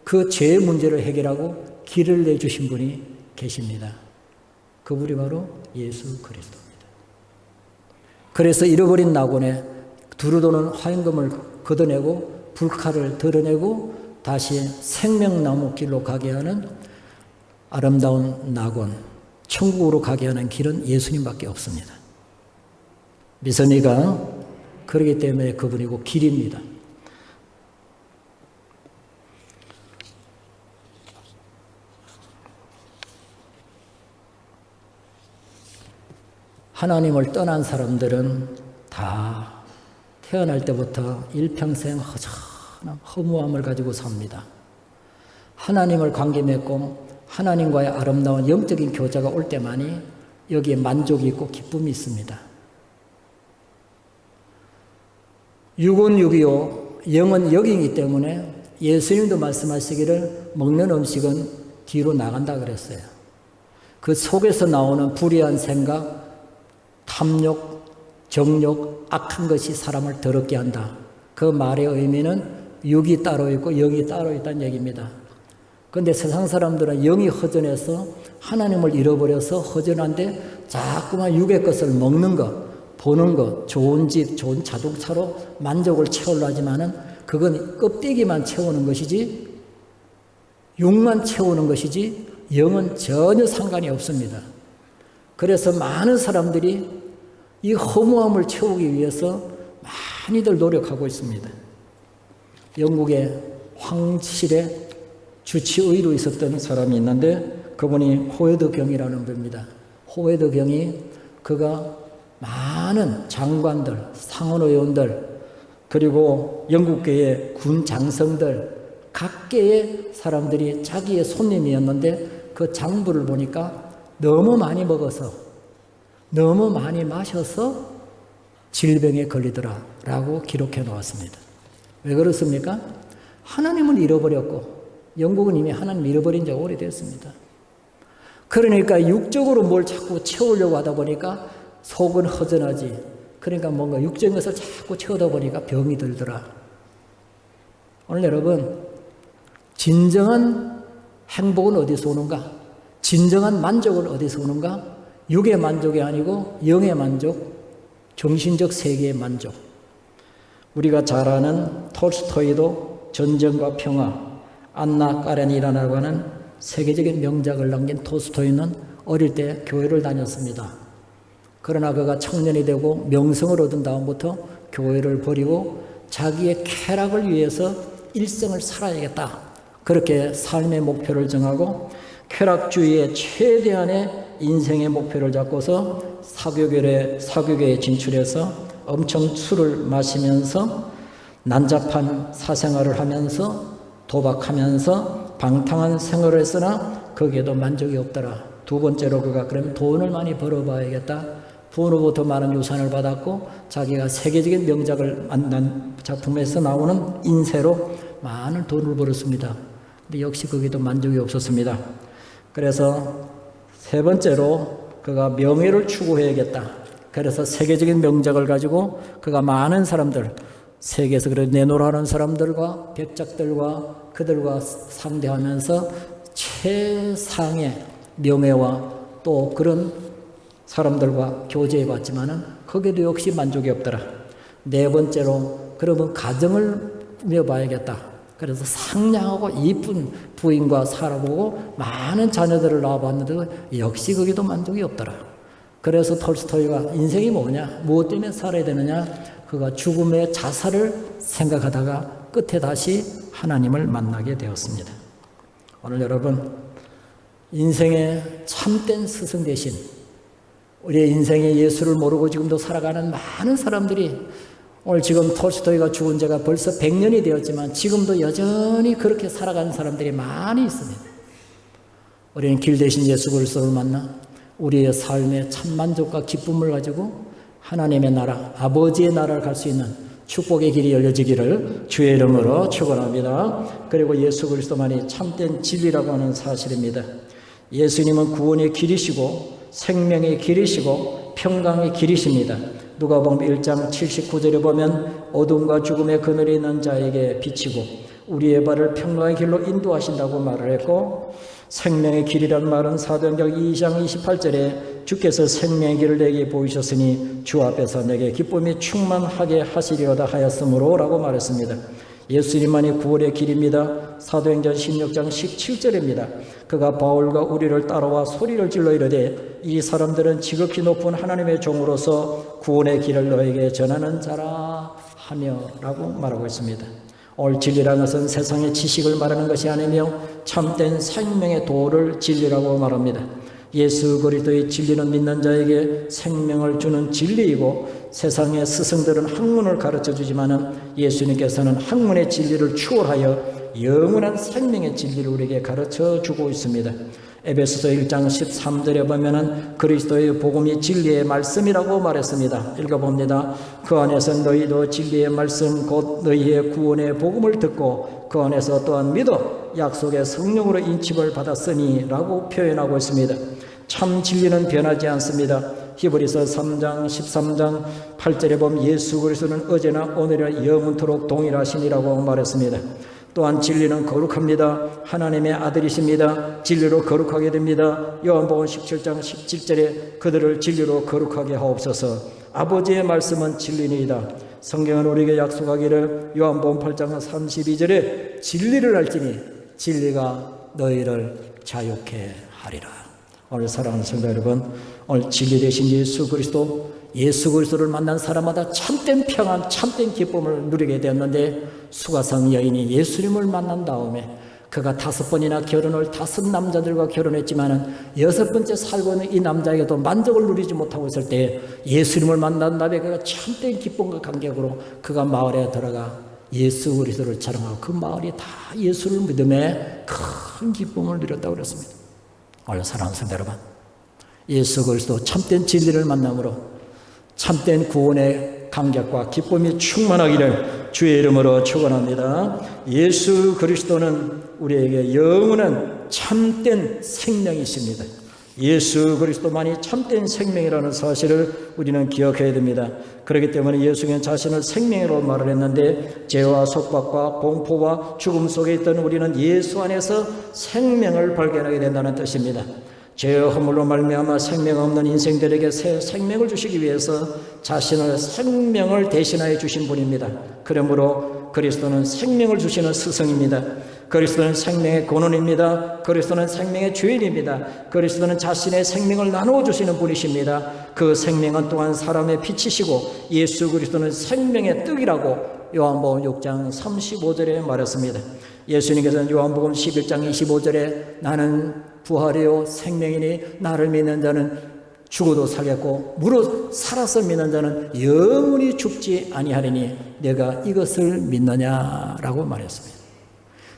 그 죄의 문제를 해결하고 길을 내주신 분이 계십니다. 그분이 바로 예수 그리스도입니다. 그래서 잃어버린 낙원에 두루도는 화임금을 걷어내고 불칼을 드러내고 다시 생명나무 길로 가게 하는 아름다운 낙원, 천국으로 가게 하는 길은 예수님밖에 없습니다. 믿습니까? 그렇기 때문에 그분이고 길입니다. 하나님을 떠난 사람들은 다 태어날 때부터 일평생 허전한 허무함을 가지고 삽니다. 하나님을 관계 맺고 하나님과의 아름다운 영적인 교제가 올 때만이 여기에 만족이 있고 기쁨이 있습니다. 육은 육이요 영은 영이기 때문에 예수님도 말씀하시기를 먹는 음식은 뒤로 나간다 그랬어요. 그 속에서 나오는 불의한 생각, 탐욕, 정욕, 악한 것이 사람을 더럽게 한다. 그 말의 의미는 육이 따로 있고 영이 따로 있다는 얘기입니다. 그런데 세상 사람들은 영이 허전해서 하나님을 잃어버려서 허전한데 자꾸만 육의 것을 먹는 것, 보는 것, 좋은 집, 좋은 자동차로 만족을 채우려 하지만은 그건 껍데기만 채우는 것이지 육만 채우는 것이지 영은 전혀 상관이 없습니다. 그래서 많은 사람들이 이 허무함을 채우기 위해서 많이들 노력하고 있습니다. 영국의 황실에 주치의로 있었던 사람이 있는데 그분이 호웨드 경이라는 분입니다. 호웨드 경이 그가 많은 장관들, 상원의원들 그리고 영국계의 군 장성들 각계의 사람들이 자기의 손님이었는데 그 장부를 보니까 너무 많이 먹어서 너무 많이 마셔서 질병에 걸리더라 라고 기록해 놓았습니다. 왜 그렇습니까? 하나님을 잃어버렸고 영국은 이미 하나님 잃어버린 지가 오래됐습니다. 그러니까 육적으로 뭘 자꾸 채우려고 하다 보니까 속은 허전하지. 그러니까 뭔가 육적인 것을 자꾸 채우다 보니까 병이 들더라. 오늘 여러분, 진정한 행복은 어디서 오는가? 진정한 만족은 어디서 오는가? 육의 만족이 아니고 영의 만족, 정신적 세계의 만족. 우리가 잘 아는 톨스토이도 전쟁과 평화, 안나 까레니나라고 하는 세계적인 명작을 남긴 톨스토이는 어릴 때 교회를 다녔습니다. 그러나 그가 청년이 되고 명성을 얻은 다음부터 교회를 버리고 자기의 쾌락을 위해서 일생을 살아야겠다. 그렇게 삶의 목표를 정하고 쾌락주의의 최대한의 인생의 목표를 잡고서 사교계에 진출해서 엄청 술을 마시면서 난잡한 사생활을 하면서 도박하면서 방탕한 생활을 했으나 거기에도 만족이 없더라. 두 번째로 그가 그러면 돈을 많이 벌어봐야겠다. 부모로부터 많은 유산을 받았고 자기가 세계적인 명작을 만난 작품에서 나오는 인쇄로 많은 돈을 벌었습니다. 근데 역시 거기도 만족이 없었습니다. 그래서 세 번째로 그가 명예를 추구해야겠다. 그래서 세계적인 명작을 가지고 그가 많은 사람들, 세계에서 그래 내노라는 사람들과 백작들과 그들과 상대하면서 최상의 명예와 또 그런 사람들과 교제해 봤지만은 거기에도 역시 만족이 없더라. 네 번째로 그러면 가정을 꾸며봐야겠다. 그래서 상냥하고 이쁜 부인과 살아보고 많은 자녀들을 낳아봤는데 역시 거기도 만족이 없더라. 그래서 톨스토이가 인생이 뭐냐, 무엇 때문에 살아야 되느냐, 그가 죽음의 자살을 생각하다가 끝에 다시 하나님을 만나게 되었습니다. 오늘 여러분, 인생의 참된 스승 대신 우리의 인생의 예수를 모르고 지금도 살아가는 많은 사람들이 오늘 지금 톨스토이가 죽은 지가 벌써 100년이 되었지만 지금도 여전히 그렇게 살아가는 사람들이 많이 있습니다. 우리는 길 대신 예수 그리스도를 만나 우리의 삶의 참 만족과 기쁨을 가지고 하나님의 나라, 아버지의 나라를 갈 수 있는 축복의 길이 열려지기를 주의 이름으로 축원합니다. 그리고 예수 그리스도만이 참된 진리라고 하는 사실입니다. 예수님은 구원의 길이시고 생명의 길이시고 평강의 길이십니다. 누가복음 1장 79절에 보면 어둠과 죽음의 그늘에 있는 자에게 비치고 우리의 발을 평강의 길로 인도하신다고 말을 했고, 생명의 길이란 말은 사도행전 2장 28절에 주께서 생명의 길을 내게 보이셨으니 주 앞에서 내게 기쁨이 충만하게 하시리로다 하였으므로 라고 말했습니다. 예수님만이 구원의 길입니다. 사도행전 16장 17절입니다. 그가 바울과 우리를 따라와 소리를 질러 이르되 이 사람들은 지극히 높은 하나님의 종으로서 구원의 길을 너에게 전하는 자라 하며 라고 말하고 있습니다. 오늘 진리라는 것은 세상의 지식을 말하는 것이 아니며 참된 생명의 도를 진리라고 말합니다. 예수 그리스도의 진리는 믿는 자에게 생명을 주는 진리이고 세상의 스승들은 학문을 가르쳐주지만 예수님께서는 학문의 진리를 추월하여 영원한 생명의 진리를 우리에게 가르쳐주고 있습니다. 에베소서 1장 13절에 보면은 그리스도의 복음이 진리의 말씀이라고 말했습니다. 읽어봅니다. 그 안에서 너희도 진리의 말씀 곧 너희의 구원의 복음을 듣고 그 안에서 또한 믿어 약속의 성령으로 인침을 받았으니 라고 표현하고 있습니다. 참 진리는 변하지 않습니다. 히브리서 3장 13장 8절에 보면 예수 그리스도는 어제나 오늘이나 영원토록 동일하시니라고 말했습니다. 또한 진리는 거룩합니다. 하나님의 아들이십니다. 진리로 거룩하게 됩니다. 요한복음 17장 17절에 그들을 진리로 거룩하게 하옵소서. 아버지의 말씀은 진리니이다. 성경은 우리에게 약속하기를 요한복음 8장 32절에 진리를 알지니 진리가 너희를 자유케 하리라. 오늘 사랑하는 성도 여러분, 오늘 진리 되신 예수 그리스도를 만난 사람마다 참된 평안, 참된 기쁨을 누리게 되었는데 수가성 여인이 예수님을 만난 다음에 그가 5번이나 결혼을 5 남자들과 결혼했지만은 6번째 살고 있는 이 남자에게도 만족을 누리지 못하고 있을 때 예수님을 만난 다음에 그가 참된 기쁨과 감격으로 그가 마을에 들어가 예수 그리스도를 자랑하고 그 마을이 다 예수를 믿음에 큰 기쁨을 누렸다고 그랬습니다. 오늘 사랑하는 성도 여러분, 예수 그리스도 참된 진리를 만남으로 참된 구원의 감격과 기쁨이 충만하기를 주의 이름으로 축원합니다. 예수 그리스도는 우리에게 영원한 참된 생명이십니다. 예수 그리스도만이 참된 생명이라는 사실을 우리는 기억해야 됩니다. 그렇기 때문에 예수님은 자신을 생명으로 말을 했는데 죄와 속박과 공포와 죽음 속에 있던 우리는 예수 안에서 생명을 발견하게 된다는 뜻입니다. 죄의 허물로 말미암아 생명 없는 인생들에게 새 생명을 주시기 위해서 자신을 생명을 대신하여 주신 분입니다. 그러므로 그리스도는 생명을 주시는 스승입니다. 그리스도는 생명의 근원입니다. 그리스도는 생명의 주인입니다. 그리스도는 자신의 생명을 나누어 주시는 분이십니다. 그 생명은 또한 사람의 빛이시고 예수 그리스도는 생명의 떡이라고 요한복음 6장 35절에 말했습니다. 예수님께서는 요한복음 11장 25절에 나는 부활이요 생명이니 나를 믿는 자는 죽어도 살겠고 무릇 살아서 믿는 자는 영원히 죽지 아니하리니 내가 이것을 믿느냐라고 말했습니다.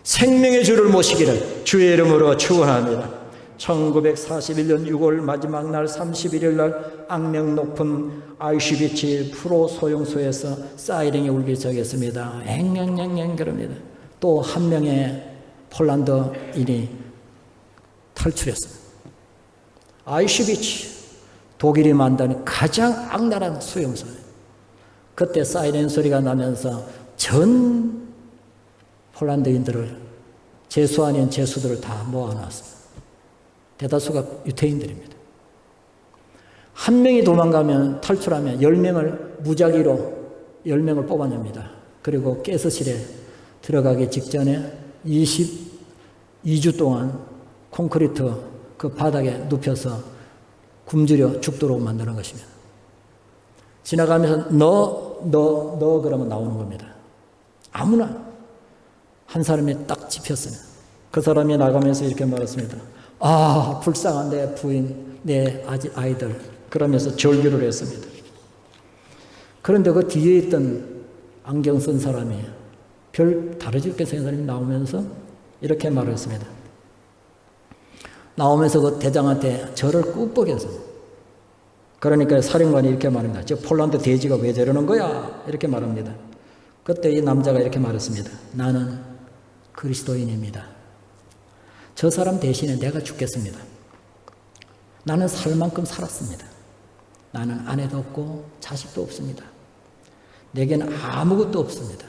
생명의 주를 모시기를 주의 이름으로 축원합니다. 1941년 6월 마지막 날 31일 날 악명 높은 아우슈비츠 프로 소용소에서 사이렌이 울기 시작했습니다. 앵앵앵앵 그럽니다. 또 한 명의 폴란드인이 탈출했습니다. 아우슈비츠 독일이 만든 가장 악랄한 수용소예요. 그때 사이렌 소리가 나면서 전 폴란드인들을 죄수 아닌 죄수들을 다 모아놨습니다. 대다수가 유태인들입니다. 한 명이 도망가면 탈출하면 10명을 무작위로 10명을 뽑아냅니다. 그리고 가스실에 들어가기 직전에 22주 동안 콘크리트 그 바닥에 눕혀서 굶주려 죽도록 만드는 것입니다. 지나가면서 너 그러면 나오는 겁니다. 아무나 한 사람이 딱 집혔어요. 그 사람이 나가면서 이렇게 말했습니다. 아, 불쌍한 내 부인, 내 아이들. 그러면서 절규를 했습니다. 그런데 그 뒤에 있던 안경 쓴 사람이 별 다르지 않게 생긴 사람이 나오면서 이렇게 말을 했습니다. 나오면서 그 대장한테 저를 꾹뻑였어요. 그러니까 사령관이 이렇게 말합니다. 저 폴란드 돼지가 왜 저러는 거야? 이렇게 말합니다. 그때 이 남자가 이렇게 말했습니다. 나는 그리스도인입니다. 저 사람 대신에 내가 죽겠습니다. 나는 살 만큼 살았습니다. 나는 아내도 없고 자식도 없습니다. 내게는 아무것도 없습니다.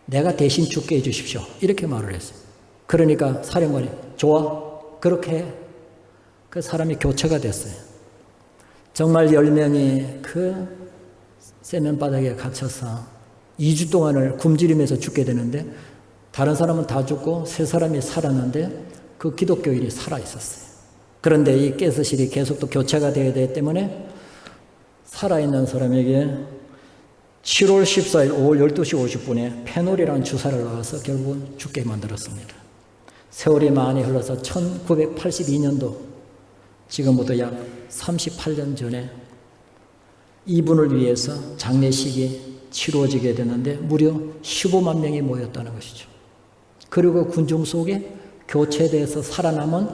내가 대신 죽게 해주십시오. 이렇게 말을 했어요. 그러니까 사령관이 좋아. 그렇게 해. 그 사람이 교체가 됐어요. 정말 10명이 그 세면바닥에 갇혀서 2주 동안을 굶주리면서 죽게 되는데 다른 사람은 다 죽고 세 사람이 살았는데 그 기독교인이 살아있었어요. 그런데 이 가스실이 계속 또 교체가 되어야 되기 때문에 살아있는 사람에게 7월 14일 오후 12시 50분에 페놀이라는 주사를 놔서 결국은 죽게 만들었습니다. 세월이 많이 흘러서 1982년도 지금부터 약 38년 전에 이분을 위해서 장례식이 치루어지게 되는데 무려 15만 명이 모였다는 것이죠. 그리고 군중 속에 교체돼서 살아남은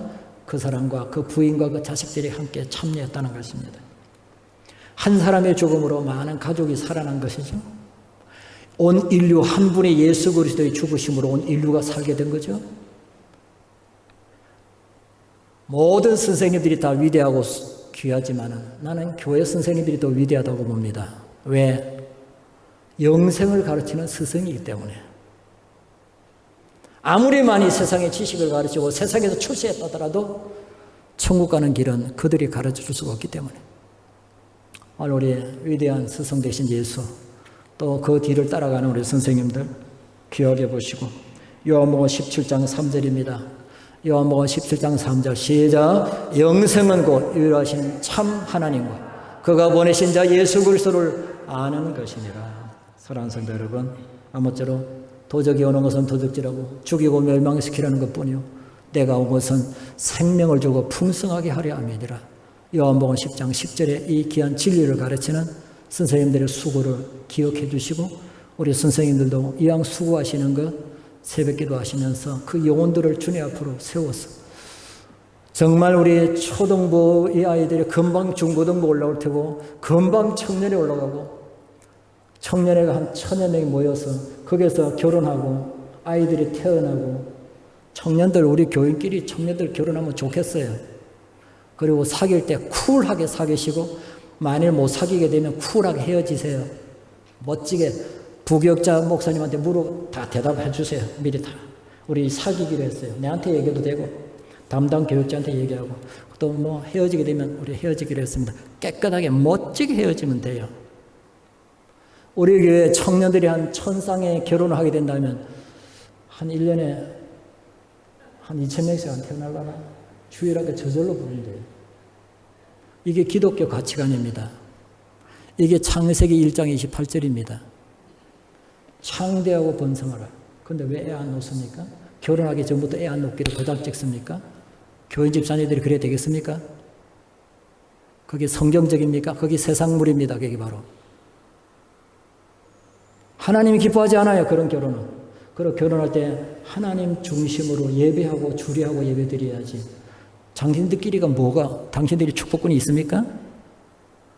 그 사람과 그 부인과 그 자식들이 함께 참여했다는 것입니다. 한 사람의 죽음으로 많은 가족이 살아난 것이죠. 온 인류 한 분의 예수 그리스도의 죽으심으로 온 인류가 살게 된 거죠. 모든 선생님들이 다 위대하고 귀하지만 나는 교회 선생님들이 더 위대하다고 봅니다. 왜? 영생을 가르치는 스승이기 때문에. 아무리 많이 세상의 지식을 가르치고 세상에서 출세했다더라도 천국 가는 길은 그들이 가르쳐 줄 수가 없기 때문에. 우리 위대한 스승 되신 예수, 또 그 뒤를 따라가는 우리 선생님들 기억해 보시고, 요한복음 17장 3절입니다. 요한복음 17장 3절 시작. 영생은 곧 유일하신 참 하나님과 그가 보내신 자 예수 그리스도를 아는 것이니라. 사랑하는 성도 여러분, 아무쪼록 도적이 오는 것은 도적질하고 죽이고 멸망시키려는 것뿐이요 내가 온 것은 생명을 주고 풍성하게 하려 함이니라. 요한복음 10장 10절에 이 귀한 진리를 가르치는 선생님들의 수고를 기억해 주시고 우리 선생님들도 이왕 수고하시는 것 새벽기도 하시면서 그 영혼들을 주님 앞으로 세워서 정말 우리 초등부 이 아이들이 금방 중고등부 올라올 테고 금방 청년에 올라가고 청년회가 한 1000여 명이 모여서 거기서 결혼하고 아이들이 태어나고 청년들 우리 교인끼리 청년들 결혼하면 좋겠어요. 그리고 사귈 때 쿨하게 사귀시고 만일 못 사귀게 되면 쿨하게 헤어지세요. 멋지게 부교육자 목사님한테 다 대답해 주세요. 미리 다. 우리 사귀기로 했어요. 내한테 얘기해도 되고 담당 교육자한테 얘기하고 또 뭐 헤어지게 되면 우리 헤어지기로 했습니다. 깨끗하게 멋지게 헤어지면 돼요. 우리 교회 청년들이 한 1000쌍에 결혼을 하게 된다면 한 1년에 한 2000명씩 안 태어나려나? 주일학교 저절로 부른대요. 이게 기독교 가치관입니다. 이게 창세기 1장 28절입니다. 창대하고 번성하라. 근데 왜 애 안 놓습니까? 결혼하기 전부터 애 안 놓기를 고작 찍습니까? 교인 집사님들이 그래야 되겠습니까? 그게 성경적입니까? 그게 세상물입니다. 그게 바로. 하나님이 기뻐하지 않아요. 그런 결혼은. 그리고 결혼할 때 하나님 중심으로 예배하고 주례하고 예배드려야지. 당신들끼리가 뭐가, 당신들이 축복권이 있습니까?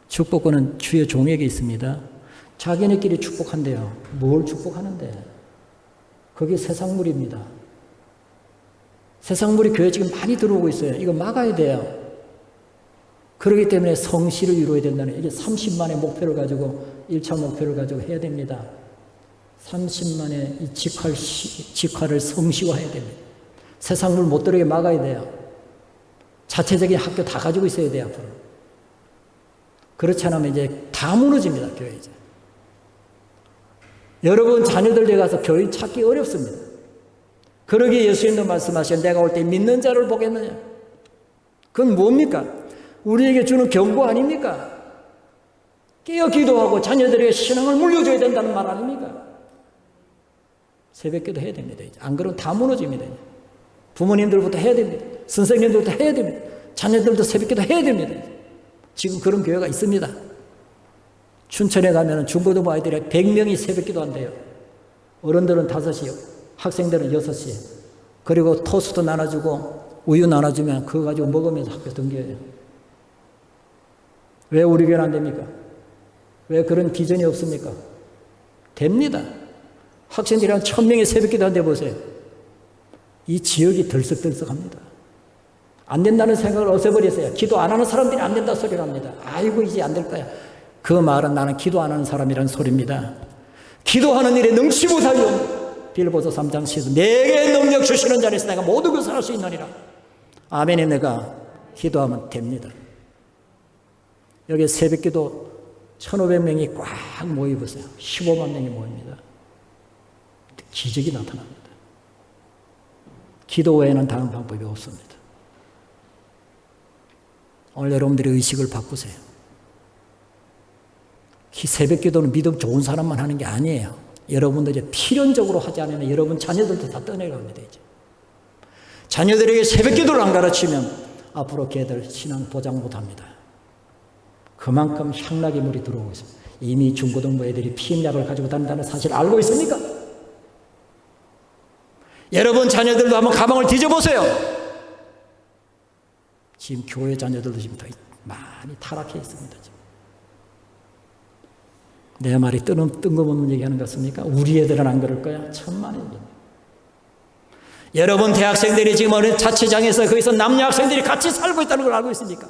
축복권은 주의 종에게 있습니다. 자기네끼리 축복한대요. 뭘 축복하는데? 그게 세상물입니다. 세상물이 교회에 지금 많이 들어오고 있어요. 이거 막아야 돼요. 그렇기 때문에 성실을 이루어야 된다는, 이게 30만의 목표를 가지고 1차 목표를 가지고 해야 됩니다. 30만의 이 직화를 성시화해야 됩니다. 세상물 못 들어오게 막아야 돼요. 자체적인 학교 다 가지고 있어야 돼요, 앞으로. 그렇지 않으면 이제 다 무너집니다, 교회 이제. 여러분 자녀들 데 가서 교인 찾기 어렵습니다. 그러기에 예수님도 말씀하신 내가 올 때 믿는 자를 보겠느냐. 그건 뭡니까? 우리에게 주는 경고 아닙니까? 깨어 기도하고 자녀들에게 신앙을 물려줘야 된다는 말 아닙니까? 새벽기도 해야 됩니다. 이제. 안 그러면 다 무너집니다. 이제. 부모님들부터 해야 됩니다. 선생님들부터 해야 됩니다. 자녀들도 새벽기도 해야 됩니다. 이제. 지금 그런 교회가 있습니다. 춘천에 가면 중고등부 아이들이 100명이 새벽기도 한대요. 어른들은 5시, 학생들은 6시. 그리고 토스트 나눠주고 우유 나눠주면 그거 가지고 먹으면서 학교 등교해요. 왜 우리 교회는 안 됩니까? 왜 그런 비전이 없습니까? 됩니다. 학생들이 한 1000명이 새벽기도 한데 보세요. 이 지역이 들썩들썩합니다. 안 된다는 생각을 없애버렸어요. 기도 안 하는 사람들이 안 된다 소리를 합니다. 아이고 이제 안 될 거야. 그 말은 나는 기도 안 하는 사람이라는 소리입니다. 기도하는 일에 능치 못하여 빌보서 3장 10절 내게 능력 주시는 자리에서 내가 모든 것을 할 수 있느니라. 아멘에 내가 기도하면 됩니다. 여기 새벽기도 1500명이 꽉 모이보세요. 15만 명이 모입니다. 기적이 나타납니다. 기도 외에는 다른 방법이 없습니다. 오늘 여러분들의 의식을 바꾸세요. 새벽기도는 믿음 좋은 사람만 하는 게 아니에요. 여러분도 이제 필연적으로 하지 않으면 여러분 자녀들도 다 떠내려갑니다. 이제. 자녀들에게 새벽기도를 안 가르치면 앞으로 걔들 신앙 보장 못합니다. 그만큼 향락의 물이 들어오고 있습니다. 이미 중고등부 애들이 피임약을 가지고 다닌다는 사실 알고 있습니까? 여러분 자녀들도 한번 가방을 뒤져보세요. 지금 교회 자녀들도 지금 많이 타락해 있습니다. 지금. 내 말이 뜬금없는 얘기하는 것 같습니까? 우리 애들은 안 그럴 거야? 천만에입니다. 여러분 대학생들이 지금 어느 자취장에서 거기서 남녀 학생들이 같이 살고 있다는 걸 알고 있습니까?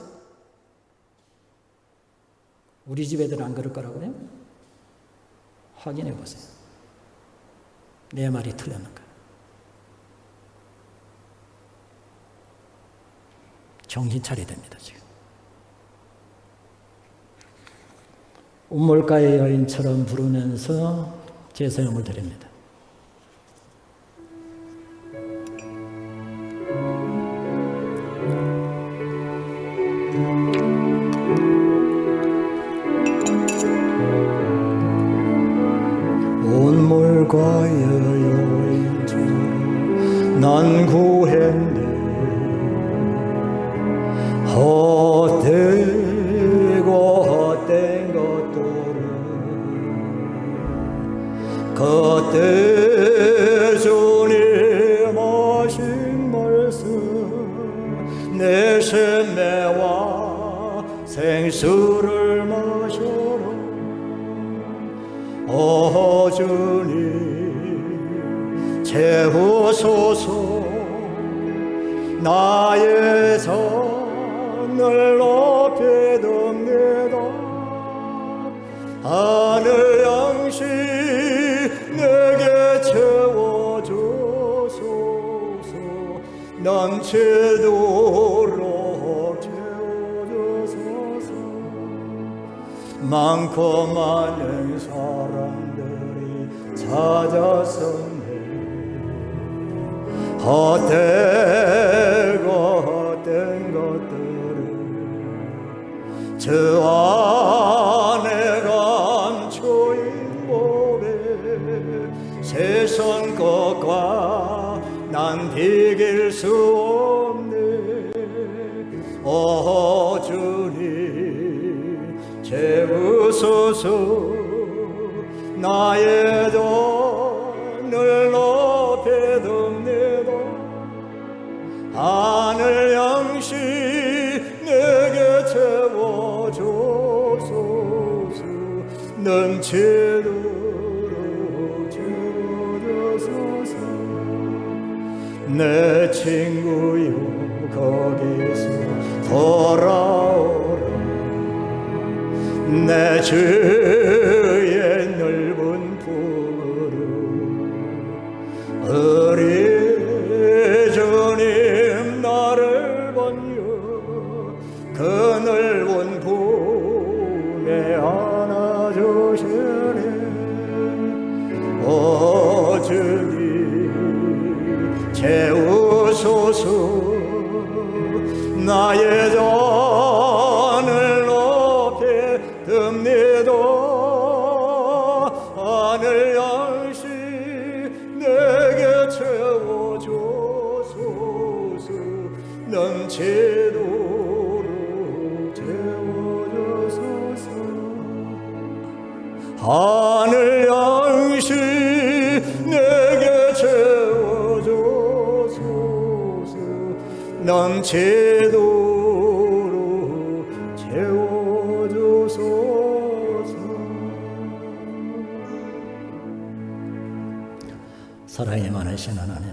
우리 집 애들은 안 그럴 거라고요? 확인해 보세요. 내 말이 틀렸는가? 정신 차려야 됩니다, 지금. 우물가의 여인처럼 부르면서 제사용을 드립니다. 우물가의 여인처럼 난 구했네. 헛되고 헛된 것들은 그때 주님 하신 말씀 내 생매와 생수를 마셔라. 오 주님 채우소서. 나의 선 늘 높이듭니다. 하늘 양식 내게 채워주소서. 넘치도록 채워주소서. 많고 많은 사람들이 찾았었네. 헛되고 헛된 것들을 저 안에 감추인 몸에 세상 것과 난 비길 수 없네. 오 주님 채우소서. 나의 돈을 높이듭니다. 하늘 양식 내게 채워주소서. 넘치도록 채워주소서. 내 친구여 거기서 돌아오라. 내 주의 넓은 품으로 우리 주님 나를 번여 그 넓은 품에 안아주시네. 오 주님 채우소서. 나의 전을 높이듭니다. 하늘 양식 내게 채워주소서. 넘치도록 채워주소서. 하늘 양식 내게 채워주소서. 넘치도록 채워주소서. 사랑이 많으신 하나님,